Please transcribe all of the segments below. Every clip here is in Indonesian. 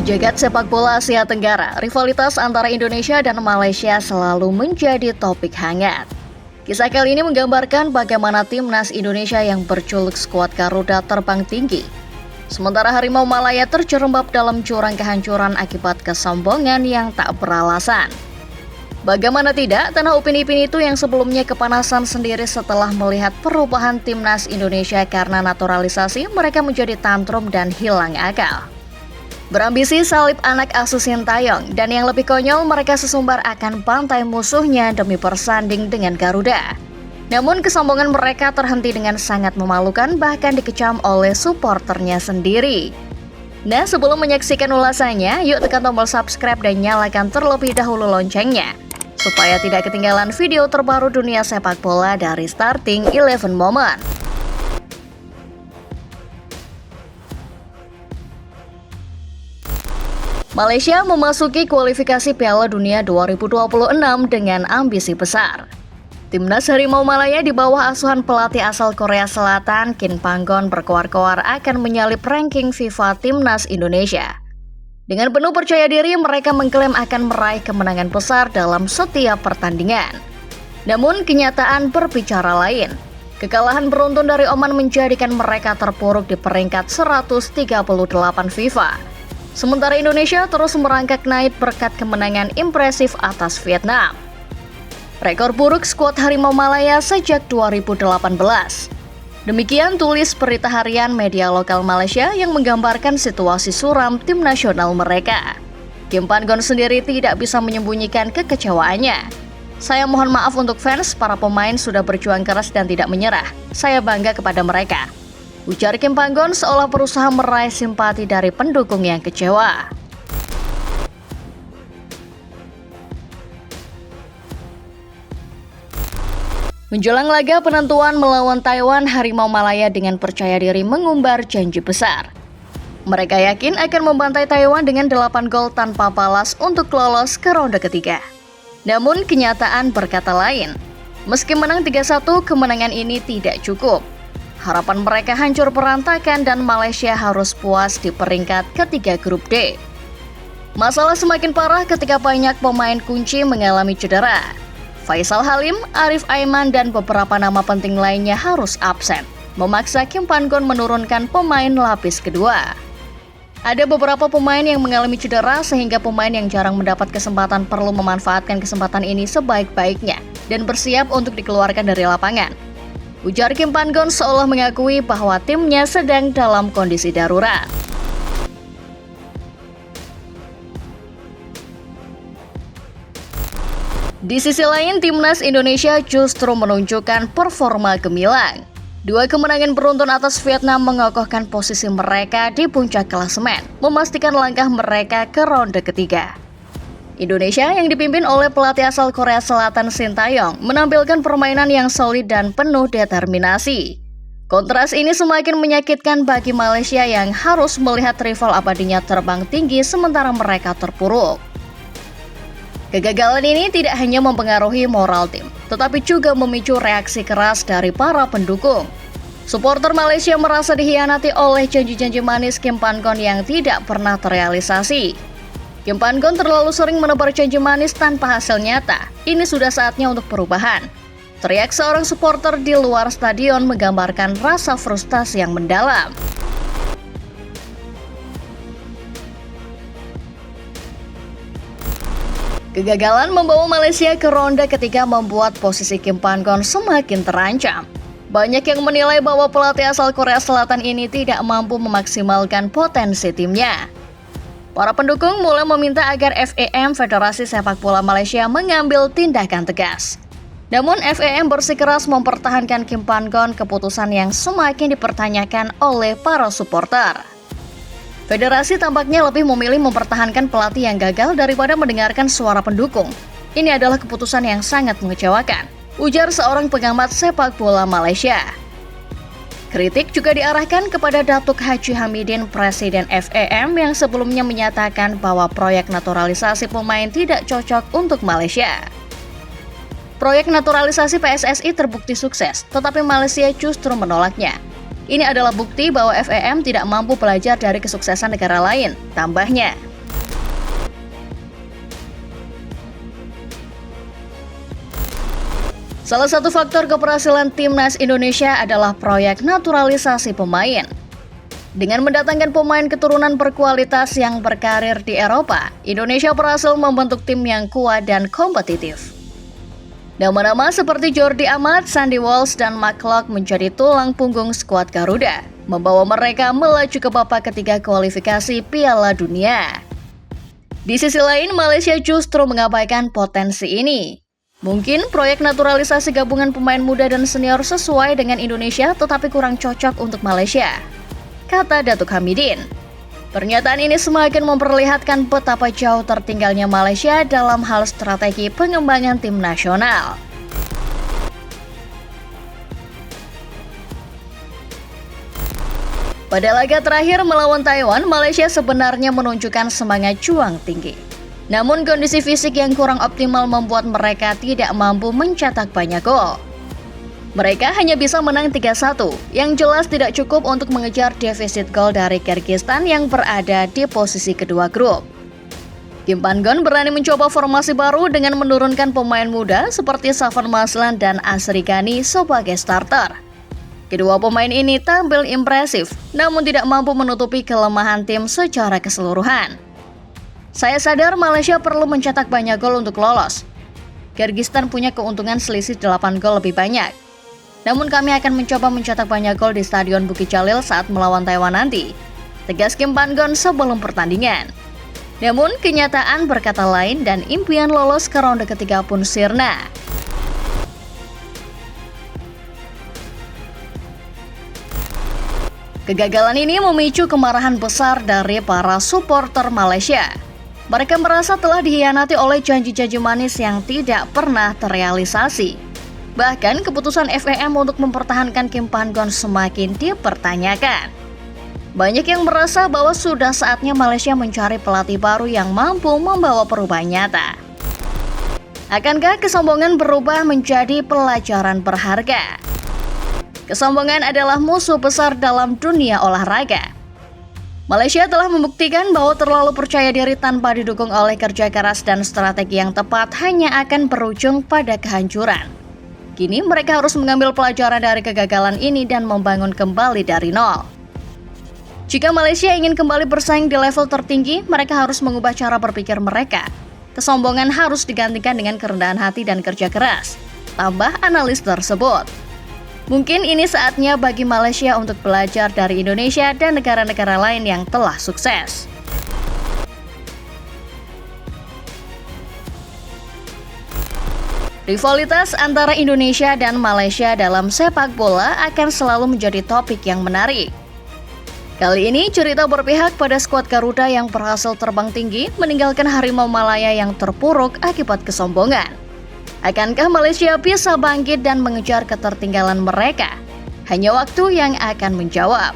Jagat sepak bola Asia Tenggara, rivalitas antara Indonesia dan Malaysia selalu menjadi topik hangat. Kisah kali ini menggambarkan bagaimana timnas Indonesia yang berjuluk skuad Garuda terbang tinggi. Sementara Harimau Malaya terjerembab dalam jurang kehancuran akibat kesombongan yang tak beralasan. Bagaimana tidak, tanah Upin Ipin itu yang sebelumnya kepanasan sendiri setelah melihat perubahan timnas Indonesia karena naturalisasi, mereka menjadi tantrum dan hilang akal. Berambisi salib anak asuh Sintayong, dan yang lebih konyol mereka sesumbar akan pantai musuhnya demi bersanding dengan Garuda. Namun kesombongan mereka terhenti dengan sangat memalukan, bahkan dikecam oleh suporternya sendiri. Nah, sebelum menyaksikan ulasannya, yuk tekan tombol subscribe dan nyalakan terlebih dahulu loncengnya, supaya tidak ketinggalan video terbaru dunia sepak bola dari Starting 11 Moment. Malaysia memasuki kualifikasi Piala Dunia 2026 dengan ambisi besar. Timnas Harimau Malaya di bawah asuhan pelatih asal Korea Selatan, Kim Panggon, berkoar-koar akan menyalip ranking FIFA Timnas Indonesia. Dengan penuh percaya diri, mereka mengklaim akan meraih kemenangan besar dalam setiap pertandingan. Namun, kenyataan berbicara lain. Kekalahan beruntun dari Oman menjadikan mereka terpuruk di peringkat 138 FIFA. Sementara Indonesia terus merangkak naik berkat kemenangan impresif atas Vietnam. Rekor buruk skuad Harimau Malaya sejak 2018. Demikian tulis berita harian media lokal Malaysia yang menggambarkan situasi suram tim nasional mereka. Kim Panggon sendiri tidak bisa menyembunyikan kekecewaannya. Saya mohon maaf untuk fans, para pemain sudah berjuang keras dan tidak menyerah. Saya bangga kepada mereka, ujar Kim Panggon seolah berusaha meraih simpati dari pendukung yang kecewa. Menjelang laga penentuan melawan Taiwan, Harimau Malaya dengan percaya diri mengumbar janji besar. Mereka yakin akan membantai Taiwan dengan 8 gol tanpa balas untuk lolos ke ronde ketiga. Namun kenyataan berkata lain. Meski menang 3-1, kemenangan ini tidak cukup. Harapan mereka hancur berantakan dan Malaysia harus puas di peringkat ketiga grup D. Masalah semakin parah ketika banyak pemain kunci mengalami cedera. Faisal Halim, Arif Aiman, dan beberapa nama penting lainnya harus absen, memaksa Kim Panggon menurunkan pemain lapis kedua. Ada beberapa pemain yang mengalami cedera sehingga pemain yang jarang mendapat kesempatan perlu memanfaatkan kesempatan ini sebaik-baiknya dan bersiap untuk dikeluarkan dari lapangan, ujar Kim Panggon seolah mengakui bahwa timnya sedang dalam kondisi darurat. Di sisi lain, timnas Indonesia justru menunjukkan performa gemilang. 2 kemenangan beruntun atas Vietnam mengokohkan posisi mereka di puncak klasemen, memastikan langkah mereka ke ronde ketiga. Indonesia yang dipimpin oleh pelatih asal Korea Selatan Sintayong menampilkan permainan yang solid dan penuh determinasi. Kontras ini semakin menyakitkan bagi Malaysia yang harus melihat rival abadinya terbang tinggi sementara mereka terpuruk. Kegagalan ini tidak hanya mempengaruhi moral tim, tetapi juga memicu reaksi keras dari para pendukung. Supporter Malaysia merasa dikhianati oleh janji-janji manis Kim Panggon yang tidak pernah terrealisasi. Kim Panggon terlalu sering menebar janji manis tanpa hasil nyata. Ini sudah saatnya untuk perubahan, teriak seorang supporter di luar stadion menggambarkan rasa frustasi yang mendalam. Kegagalan membawa Malaysia ke ronde ketiga membuat posisi Kim Panggon semakin terancam. Banyak yang menilai bahwa pelatih asal Korea Selatan ini tidak mampu memaksimalkan potensi timnya. Para pendukung mulai meminta agar FEM Federasi Sepak Bola Malaysia mengambil tindakan tegas. Namun FEM bersikeras mempertahankan Kim Panggon, keputusan yang semakin dipertanyakan oleh para supporter. Federasi tampaknya lebih memilih mempertahankan pelatih yang gagal daripada mendengarkan suara pendukung. Ini adalah keputusan yang sangat mengecewakan, ujar seorang pengamat sepak bola Malaysia. Kritik juga diarahkan kepada Datuk Haji Hamidin, Presiden FEM yang sebelumnya menyatakan bahwa proyek naturalisasi pemain tidak cocok untuk Malaysia. Proyek naturalisasi PSSI terbukti sukses, tetapi Malaysia justru menolaknya. Ini adalah bukti bahwa FEM tidak mampu belajar dari kesuksesan negara lain, tambahnya. Salah satu faktor keberhasilan timnas Indonesia adalah proyek naturalisasi pemain. Dengan mendatangkan pemain keturunan berkualitas yang berkarir di Eropa, Indonesia berhasil membentuk tim yang kuat dan kompetitif. Nama-nama seperti Jordi Amat, Sandy Walsh, dan McClough menjadi tulang punggung skuad Garuda, membawa mereka melaju ke babak ketiga kualifikasi Piala Dunia. Di sisi lain, Malaysia justru mengabaikan potensi ini. Mungkin proyek naturalisasi gabungan pemain muda dan senior sesuai dengan Indonesia tetapi kurang cocok untuk Malaysia, kata Datuk Hamidin. Pernyataan ini semakin memperlihatkan betapa jauh tertinggalnya Malaysia dalam hal strategi pengembangan tim nasional. Pada laga terakhir melawan Taiwan, Malaysia sebenarnya menunjukkan semangat juang tinggi. Namun kondisi fisik yang kurang optimal membuat mereka tidak mampu mencetak banyak gol. Mereka hanya bisa menang 3-1, yang jelas tidak cukup untuk mengejar defisit gol dari Kyrgyzstan yang berada di posisi kedua grup. Kim Panggon berani mencoba formasi baru dengan menurunkan pemain muda seperti Safwan Mazlan dan Asri Ghani sebagai starter. Kedua pemain ini tampil impresif, namun tidak mampu menutupi kelemahan tim secara keseluruhan. Saya sadar Malaysia perlu mencetak banyak gol untuk lolos. Kyrgyzstan punya keuntungan selisih 8 gol lebih banyak. Namun kami akan mencoba mencetak banyak gol di Stadion Bukit Jalil saat melawan Taiwan nanti, tegas Kim Panggon sebelum pertandingan. Namun kenyataan berkata lain dan impian lolos ke ronde ketiga pun sirna. Kegagalan ini memicu kemarahan besar dari para supporter Malaysia. Mereka merasa telah dikhianati oleh janji-janji manis yang tidak pernah terrealisasi. Bahkan keputusan FAM untuk mempertahankan Kim Panggon semakin dipertanyakan. Banyak yang merasa bahwa sudah saatnya Malaysia mencari pelatih baru yang mampu membawa perubahan nyata. Akankah kesombongan berubah menjadi pelajaran berharga? Kesombongan adalah musuh besar dalam dunia olahraga. Malaysia telah membuktikan bahwa terlalu percaya diri tanpa didukung oleh kerja keras dan strategi yang tepat hanya akan berujung pada kehancuran. Kini mereka harus mengambil pelajaran dari kegagalan ini dan membangun kembali dari nol. Jika Malaysia ingin kembali bersaing di level tertinggi, mereka harus mengubah cara berpikir mereka. Kesombongan harus digantikan dengan kerendahan hati dan kerja keras, tambah analis tersebut. Mungkin ini saatnya bagi Malaysia untuk belajar dari Indonesia dan negara-negara lain yang telah sukses. Rivalitas antara Indonesia dan Malaysia dalam sepak bola akan selalu menjadi topik yang menarik. Kali ini cerita berpihak pada skuad Garuda yang berhasil terbang tinggi meninggalkan Harimau Malaya yang terpuruk akibat kesombongan. Akankah Malaysia bisa bangkit dan mengejar ketertinggalan mereka? Hanya waktu yang akan menjawab.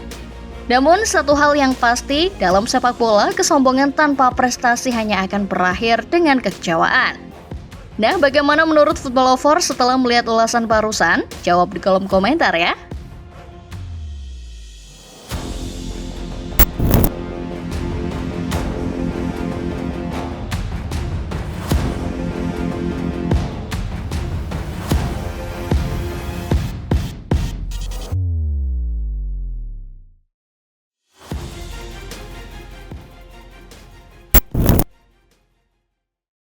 Namun satu hal yang pasti, dalam sepak bola, kesombongan tanpa prestasi hanya akan berakhir dengan kekecewaan. Nah, bagaimana menurut Football Lover setelah melihat ulasan barusan? Jawab di kolom komentar ya.